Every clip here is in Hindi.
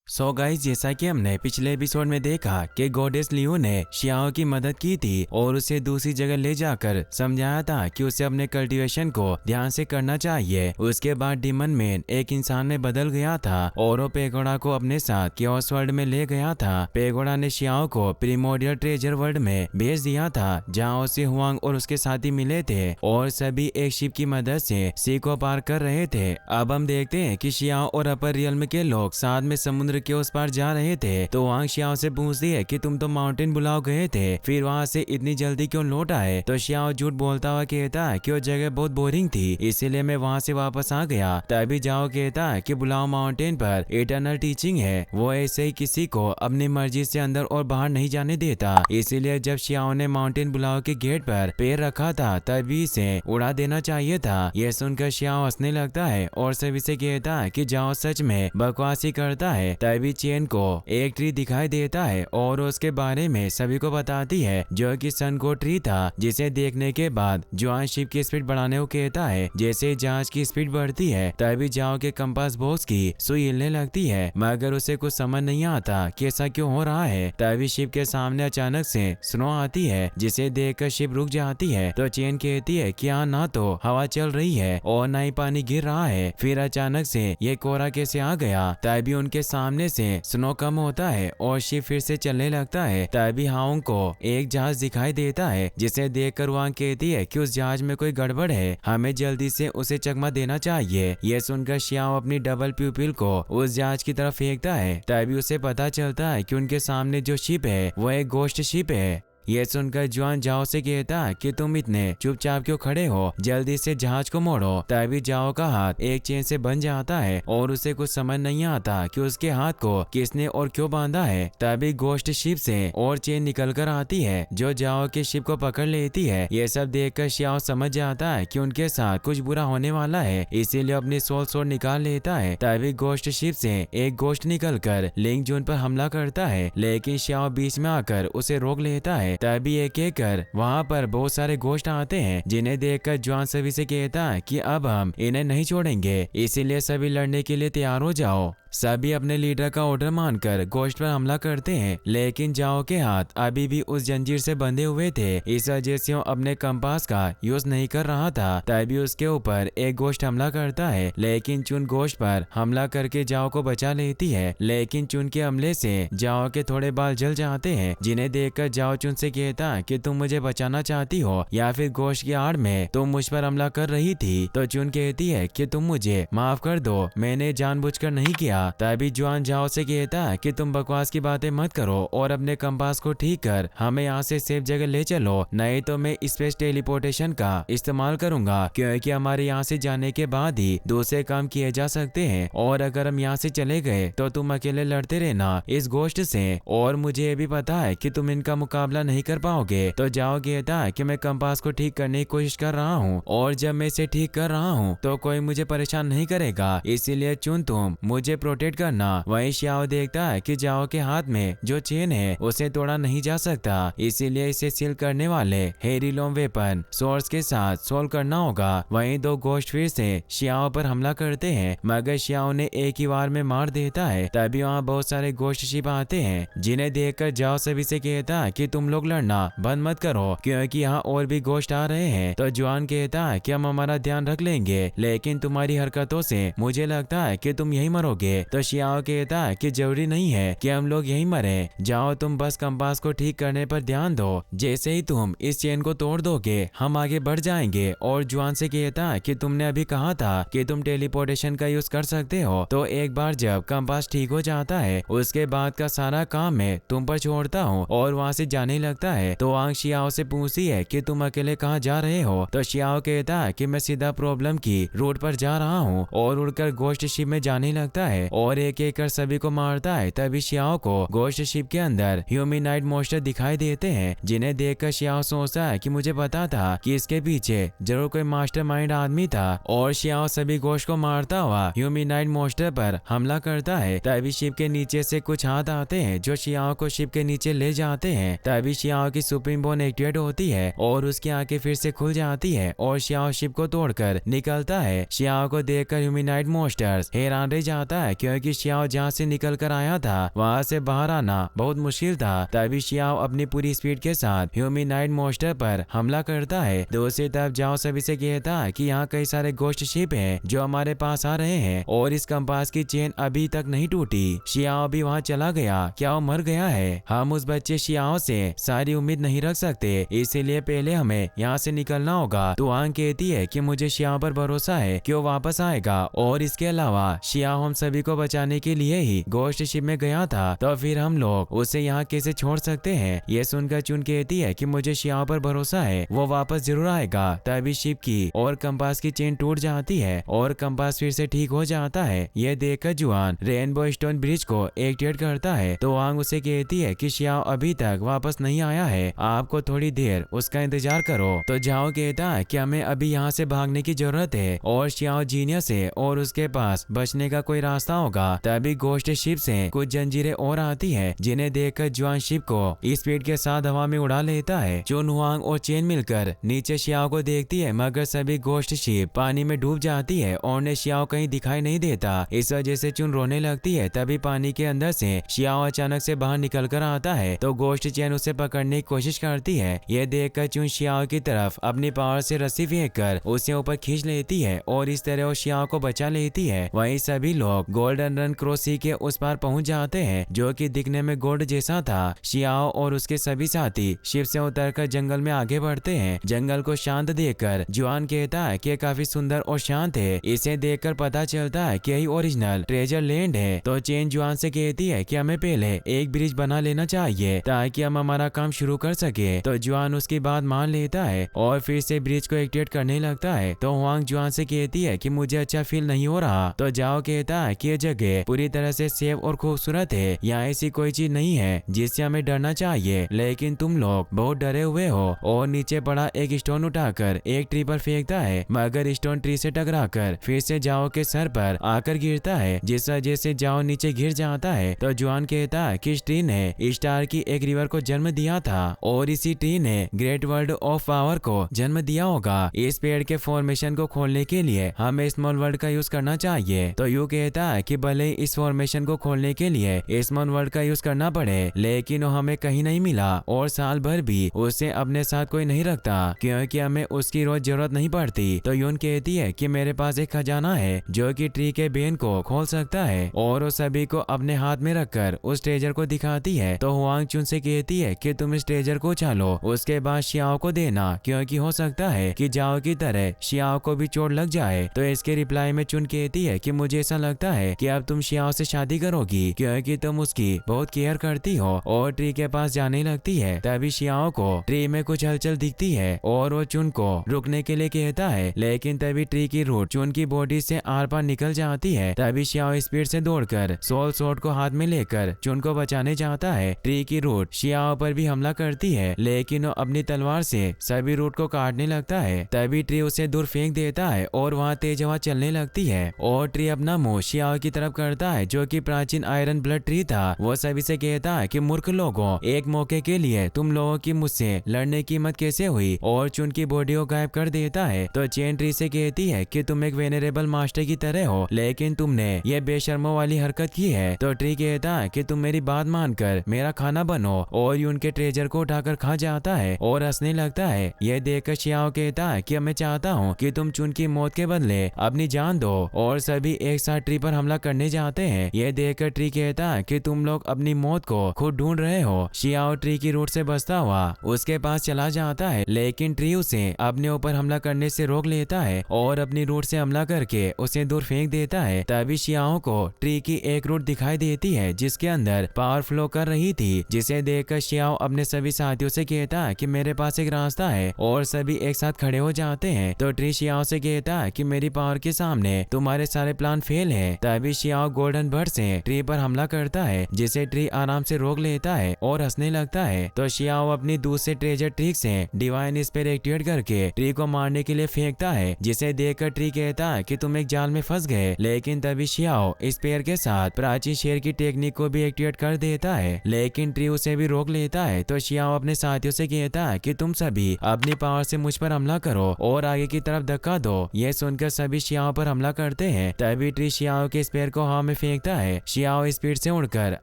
गाइस, जैसा कि हमने पिछले एपिसोड में देखा कि गॉडेस लियो ने शियाओ की मदद की थी और उसे दूसरी जगह ले जाकर समझाया था कि उसे अपने कल्टीवेशन को ध्यान से करना चाहिए। उसके बाद डीमन मैन एक इंसान में बदल गया था और वो पेगोडा को अपने साथ कियोस वर्ल्ड में ले गया था। पेगोडा ने शियाओ को प्रीमोडियल ट्रेजर वर्ल्ड में भेज दिया था, जहाँ उसे हुआंग और उसके साथी मिले थे और सभी एक शिप की मदद से सी को पार कर रहे थे। अब हम देखते हैं कि शियाओ और अपर रियल्म के लोग साथ में समुद्र के उस पार जा रहे थे, तो वांग शियाओ से पूछती है कि तुम तो माउंटेन बुलाओ गए थे, फिर वहाँ से इतनी जल्दी क्यों लौट आए। तो शियाओ झूठ बोलता हुआ कहता है कि वो जगह बहुत बोरिंग थी, इसीलिए मैं वहाँ से वापस आ गया। तभी जाओ कहता है कि बुलाओ माउंटेन पर इटर्नल टीचिंग है, वो ऐसे ही किसी को अपनी मर्जी से अंदर और बाहर नहीं जाने देता। इसीलिए जब शियाओ ने माउंटेन बुलाओ के गेट पर पैर रखा था तभी इसे उड़ा देना चाहिए था। यह सुनकर शियाओ हंसने लगता है और सभी से कहता है कि जाओ सच में बकवास ही करता है। तभी चेन को एक ट्री दिखाई देता है और उसके बारे में सभी को बताती है, जो कि सन को ट्री था, जिसे देखने के बाद जुआन शिप की स्पीड बढ़ाने को कहता है। जैसे जहाज की स्पीड बढ़ती है तभी जाओ के कंपास बॉक्स की सुई हिलने लगती है, मगर उसे कुछ समझ नहीं आता कि ऐसा क्यों हो रहा है। तभी शिप के सामने अचानक से स्नो आती है, जिसे देखकर शिप रुक जाती है। तो चेन कहती है कि यहाँ ना तो हवा चल रही है और ना ही पानी गिर रहा है, फिर अचानक से ये कोहरा कैसे आ गया। तभी उनके सामने से स्नो कम होता है और शिप फिर से चलने लगता है। तभी हाउंग को एक जहाज दिखाई देता है, जिसे देखकर वांग कहती है कि उस जहाज में कोई गड़बड़ है, हमें जल्दी से उसे चकमा देना चाहिए। यह सुनकर शियाओ अपनी डबल प्यूपिल को उस जहाज की तरफ फेंकता है। तभी उसे पता चलता है कि उनके सामने जो शिप है वो एक गोश्त शिप है। यह सुनकर जुआन जाओ से कहता है कि तुम इतने चुपचाप क्यों खड़े हो, जल्दी से जहाज को मोड़ो। तभी जाओ का हाथ एक चेन से बंध जाता है और उसे कुछ समझ नहीं आता कि उसके हाथ को किसने और क्यों बांधा है। तभी गोश्त शिप से और चेन निकल कर आती है, जो जाओ के शिप को पकड़ लेती है। यह सब देखकर शियाओ समझ जाता है कि उनके साथ कुछ बुरा होने वाला है, इसीलिए अपनी सोल निकाल लेता है। तभी गोश्त शिप से एक गोश्त निकल कर लिंग जून पर हमला करता है, लेकिन शियाओ बीच में आकर उसे रोक लेता है। तभी एक एक कर वहाँ पर बहुत सारे गोश्त आते हैं, जिन्हें देखकर जुआन सभी से कहता है कि अब हम इन्हें नहीं छोड़ेंगे, इसीलिए सभी लड़ने के लिए तैयार हो जाओ। सभी अपने लीडर का ऑर्डर मानकर गोश्त पर हमला करते हैं, लेकिन जाओ के हाथ अभी भी उस जंजीर से बंधे हुए थे, इस वजह से वो अपने कंपास का यूज नहीं कर रहा था। तभी उसके ऊपर एक गोश्त हमला करता है, लेकिन चुन गोश्त पर हमला करके जाओ को बचा लेती है, लेकिन चुन के हमले से जाओ के थोड़े बाल जल जाते हैं, जिन्हें देखकर जाओ चुन से कहता है कि तुम मुझे बचाना चाहती हो या फिर गोश्त की आड़ में तुम मुझ पर हमला कर रही थी। तो चुन कहती है कि तुम मुझे माफ कर दो, मैंने जानबूझकर नहीं किया। तभी जुआन जाओ से कहता है कि तुम बकवास की बातें मत करो और अपने कंपास को ठीक कर हमें यहाँ से सेफ जगह ले चलो, नहीं तो मैं स्पेस टेलीपोर्टेशन का इस्तेमाल करूंगा, क्योंकि हमारे यहाँ से जाने के बाद ही दूसरे काम किए जा सकते हैं, और अगर हम यहाँ से चले गए तो तुम अकेले लड़ते रहना इस गोश्त से, और मुझे ये भी पता है कि तुम इनका मुकाबला नहीं कर पाओगे। तो जाओ कहता है कि मैं कंपास को ठीक करने की कोशिश कर रहा हूँ, और जब मैं इसे ठीक कर रहा हूँ तो कोई मुझे परेशान नहीं करेगा, इसीलिए चुन तुम मुझे प्रोटेक्ट करना। वहीं शियाओ देखता है कि जाओ के हाथ में जो चेन है उसे तोड़ा नहीं जा सकता, इसीलिए इसे सील करने वाले हेरिलोम वेपन सोर्स के साथ सोल्व करना होगा। वहीं दो गोश्त फिर से शियाओ पर हमला करते हैं, मगर शियाओ ने एक ही बार में मार देता है। तभी वहाँ बहुत सारे गोश्त शिप आते हैं, जिन्हें देखकर जाओ सभी से कहता है कि तुम लोग लड़ना बंद मत करो, क्योंकि यहाँ और भी गोश्त आ रहे हैं। तो जुआन कहता है कि हम हमारा ध्यान रख लेंगे, लेकिन तुम्हारी हरकतों से मुझे लगता है कि तुम यही मरोगे। तो शियाओ कहता है कि जरूरी नहीं है कि हम लोग यही मरे, जाओ तुम बस कंपास को ठीक करने पर ध्यान दो, जैसे ही तुम इस चेन को तोड़ दोगे हम आगे बढ़ जाएंगे। और जुआन से कहता है कि तुमने अभी कहा था कि तुम टेलीपोर्टेशन का यूज कर सकते हो, तो एक बार जब कंपास ठीक हो जाता है उसके बाद का सारा काम मैं तुम पर छोड़ता हूँ और वहाँ से जाने लगता है। तो वांग शियाओ से पूछती है कि तुम अकेले कहाँ जा रहे हो। तो शियाओ कहता है कि मैं सीधा प्रॉब्लम की रोड पर जा रहा हूँ, और उड़कर गोश्त शिप में जाने लगता है और एक एक कर सभी को मारता है। तभी शियाओ को गोश्त शिप के अंदर ह्यूमैनॉइड मॉन्स्टर दिखाई देते हैं, जिन्हें देखकर शियाओ सोचता है कि मुझे पता था कि इसके पीछे जरूर कोई मास्टरमाइंड आदमी था, और शियाओ सभी गोश्त को मारता हुआ ह्यूमैनॉइड मॉन्स्टर पर हमला करता है। तभी शिप के नीचे से कुछ हाथ आते हैं जो शियाओ को शिप के नीचे ले जाते हैं। तभी शियाओ की सुप्रीम बोन एक्टिवेट होती है और उसकी आंखें फिर से खुल जाती है और शियाओ शिप को तोड़कर निकलता है। शियाओ को देखकर ह्यूमैनॉइड मॉन्स्टर्स हैरान रह जाता है क्योंकि शियाओ जहाँ से निकल कर आया था वहाँ से बाहर आना बहुत मुश्किल था। तभी शियाओ अपनी पूरी स्पीड के साथ ह्यूमनॉइड मॉन्स्टर पर हमला करता है। दूसरी तरफ जाओ सभी से कहता है कि यहाँ कई सारे गोश्त शिप हैं जो हमारे पास आ रहे हैं और इस कंपास की चेन अभी तक नहीं टूटी। शियाओ भी वहाँ चला गया। क्या वो मर गया है? हम उस बच्चे शियाओ से सारी उम्मीद नहीं रख सकते, इसीलिए पहले हमें यहाँ से निकलना होगा। तो आंग कहती है कि मुझे शियाओ पर भरोसा है कि वो वापस आएगा और इसके अलावा शियाओ हम सभी को बचाने के लिए ही गोश्त शिप में गया था, तो फिर हम लोग उसे यहाँ कैसे छोड़ सकते हैं? ये सुनकर चुन कहती है कि मुझे शियाओ पर भरोसा है, वो वापस जरूर आएगा। तभी शिप की और कंपास की चेन टूट जाती है और कंपास फिर से ठीक हो जाता है। यह देखकर जुआन रेनबो स्टोन ब्रिज को एक्टिवेट करता है। तो वांग उसे कहती है कि शियाओ अभी तक वापस नहीं आया है, आपको थोड़ी देर उसका इंतजार करो। तो जाओ कहता है कि हमें अभी यहाँ से भागने की जरूरत है और शियाओ जीनियस है और उसके पास बचने का कोई रास्ता होगा। तभी गोश्त शिप से कुछ जंजीरें और आती है जिन्हें देखकर जुआन शिप को स्पीड के साथ हवा में उड़ा लेता है। चुन हुआंग और चेन मिलकर नीचे शियाओ को देखती है, मगर सभी गोश्त शिप पानी में डूब जाती है और उन्हें शियाओ कहीं दिखाई नहीं देता। इस वजह से चुन रोने लगती है। तभी पानी के अंदर से शियाओ अचानक से बाहर निकल कर आता है तो गोश्त चेन उसे पकड़ने की कोशिश करती है। यह देखकर चुन शियाओ की तरफ अपनी पावर से रस्सी फेंक कर उसे ऊपर खींच लेती है और इस तरह वो शियाओ को बचा लेती है। वहीं सभी लोग गोल्डन रन क्रॉस सी के उस पार पहुंच जाते हैं जो कि दिखने में गोल्ड जैसा था। शियाओ और उसके सभी साथी शिप से उतरकर जंगल में आगे बढ़ते हैं। जंगल को शांत देखकर जुआन कहता है कि काफी सुंदर और शांत है। इसे देखकर पता चलता है कि यही ओरिजिनल ट्रेजर लैंड है। तो चेन जुआन से कहती है कि हमें पहले एक ब्रिज बना लेना चाहिए ताकि हम हमारा काम शुरू कर सके। तो जुआन उसकी बात मान लेता है और फिर से ब्रिज को एक्टिवेट करने लगता है। तो हुआंग जुआन से कहती है कि मुझे अच्छा फील नहीं हो रहा। तो जाओ कहता है कि यह जगह पूरी तरह से सेफ और खूबसूरत है, यहाँ ऐसी कोई चीज नहीं है जिससे हमें डरना चाहिए, लेकिन तुम लोग बहुत डरे हुए हो। और नीचे पड़ा एक स्टोन उठाकर एक ट्री पर फेंकता है, मगर स्टोन ट्री से टकराकर फिर से जाओ के सर पर आकर गिरता है, जिस वजह से जाओ नीचे गिर जाता है। तो जुआन कहता है कि इस ट्री ने स्टार की एक रिवर को जन्म दिया था और इसी ट्री ने ग्रेट वर्ल्ड ऑफ पावर को जन्म दिया होगा। इस पेड़ के फॉर्मेशन को खोलने के लिए हमें स्मॉल वर्ल्ड का यूज करना चाहिए। तो यू कहता है कि भले इस फॉर्मेशन को खोलने के लिए स्मॉल वर्ल्ड का यूज करना पड़े, लेकिन वो हमें कहीं नहीं मिला और साल भर भी उसे अपने साथ कोई नहीं रखता क्योंकि हमें उसकी रोज जरूरत नहीं पड़ती। तो यून कहती है कि मेरे पास एक खजाना है जो कि ट्री के बेन को खोल सकता है और वो सभी को अपने हाथ में रखकर उस ट्रेजर को दिखाती है। तो हुआंग चुन से कहती है कि तुम इस ट्रेजर को उछालो, उसके बाद शियाओ को देना क्योंकि हो सकता है कि जाओ की तरह शियाओ को भी चोट लग जाए। तो इसके रिप्लाई में चुन कहती है कि मुझे ऐसा लगता है कि अब तुम शियाओ से शादी करोगी क्योंकि तुम उसकी बहुत केयर करती हो और ट्री के पास जाने लगती है। तभी शियाओ को ट्री में कुछ हलचल दिखती है और वो चुन को रुकने के लिए कहता है, लेकिन तभी ट्री की रूट चुन की बॉडी से आर पार निकल जाती है। तभी शियाओ स्पीड से दौड़कर सोल स्वॉर्ड को हाथ में लेकर चुन को बचाने जाता है। ट्री की रूट शियाओ पर भी हमला करती है, लेकिन वो अपनी तलवार से सभी रूट को काटने लगता है। तभी ट्री उसे दूर फेंक देता है और वहाँ तेज हवा चलने लगती है और ट्री अपना मुंह शियाओ की तरफ करता है जो कि प्राचीन आयरन ब्लड ट्री था। वो सभी से कहता है कि मूर्ख लोगों, एक मौके के लिए तुम लोगों की मुझसे लड़ने की हिम्मत कैसे हुई, और चुन की बॉडी को गायब कर देता है। तो चेन ट्री से कहती है कि तुम एक वेनरेबल मास्टर की तरह हो, लेकिन तुमने ये बेशर्मों वाली हरकत की है। तो ट्री कहता है कि तुम मेरी बात मानकर मेरा खाना बनो, और यून के ट्रेजर को उठाकर खा जाता है और हंसने लगता है। यह देखकर शियाओ कहता है कि मैं चाहता हूँ कि तुम चुन की मौत के बदले अपनी जान दो, और सभी एक साथ ट्री पर हमला करने जाते हैं। यह देखकर ट्री कहता है कि तुम लोग अपनी मौत को खुद ढूंढ रहे हो। शियाओ ट्री की रूट से बचता हुआ उसके पास चला जाता है, लेकिन ट्री उसे अपने ऊपर हमला करने से रोक लेता है और अपनी रूट से हमला करके उसे दूर फेंक देता है। तभी शियाओ को ट्री की एक रूट दिखाई देती है जिसके अंदर पावर फ्लो कर रही थी, जिसे देखकर शियाओ अपने सभी साथियों से कहता है कि मेरे पास एक रास्ता है, और सभी एक साथ खड़े हो जाते हैं। तो ट्री शियाओ से कहता है कि मेरी पावर के सामने तुम्हारे सारे प्लान फेल है। तभी शियाओ गोल्डन बर्ड से ट्री पर हमला करता है, जिसे ट्री आराम से रोक लेता है और हंसने लगता है। तो शियाओ अपनी दूसरे ट्रेजर ट्रिक से डिवाइन स्पेयर एक्टिवेट करके ट्री को मारने के लिए फेंकता है, जिसे देखकर ट्री कहता है कि तुम एक जाल में फंस गए। लेकिन तभी शियाओ स्पेयर के साथ प्राचीन शेर की टेक्निक को भी एक्टिवेट कर देता है, लेकिन ट्री उसे भी रोक लेता है। तो शियाओ अपने साथियों से कहता है कि तुम सभी अपनी पावर से मुझ पर हमला करो और आगे की तरफ धक्का दो। यह सुनकर सभी शियाओ पर हमला करते हैं। तभी ट्री शियाओ के स्पेयर को हवा में फेंकता है। शियाओ स्पीड से उड़कर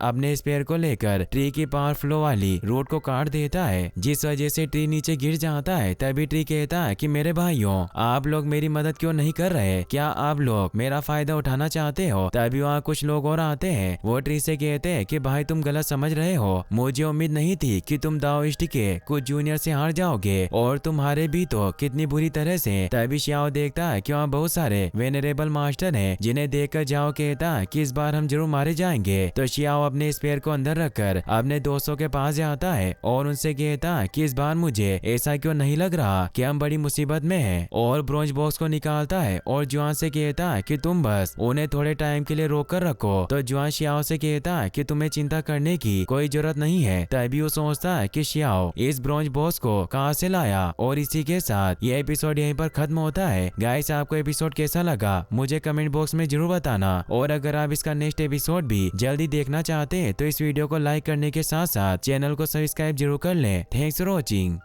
अपने स्पेयर को लेकर ट्री की पावर फ्लो वाली रोड को काट देता है, जिस वजह से ट्री नीचे गिर जाता है। तभी ट्री कहता है कि मेरे भाइयों, आप लोग मेरी मदद क्यों नहीं कर रहे? क्या आप लोग मेरा फायदा उठाना चाहते हो? तभी वहाँ कुछ लोग और आते हैं। वो ट्री से कहते हैं कि भाई तुम गलत समझ रहे हो। मुझे उम्मीद नहीं थी कि तुम दाओइस्ट के कुछ जूनियर से हार जाओगे, और तुम हारे भी तो कितनी बुरी तरह से। तभी शियाओ देखता है कि वहाँ बहुत सारे वेनरेबल मास्टर हैं, जिन्हें देखकर जाओ कहता है कि इस बार हम जरूर मारे जाएंगे। तो शियाओ अपने स्पेयर को अंदर रखकर अपने दोस्तों के पास जाता है और उनसे कहता है कि इस बार मुझे ऐसा क्यों नहीं लग रहा कि हम बड़ी मुसीबत में हैं। और ब्रोंज बॉक्स को निकालता है और जुआन से कहता है कि तुम बस उन्हें थोड़े टाइम के लिए रोक कर रखो। तो जुआन शियाओ से कहता है कि तुम्हें चिंता करने की कोई जरूरत नहीं है। तभी वो सोचता है कि शियाओ इस ब्रोंज बॉक्स को कहाँ से लाया। और इसी के साथ ये एपिसोड यहीं पर खत्म होता है। गाइस, आपको एपिसोड कैसा लगा मुझे कमेंट बॉक्स में जरूर बताना, और अगर आप इसका नेक्स्ट एपिसोड भी जल्दी देखना चाहते हैं तो इस वीडियो को लाइक करने के साथ साथ चैनल को सब्सक्राइब जरूर कर लें। Thanks for watching.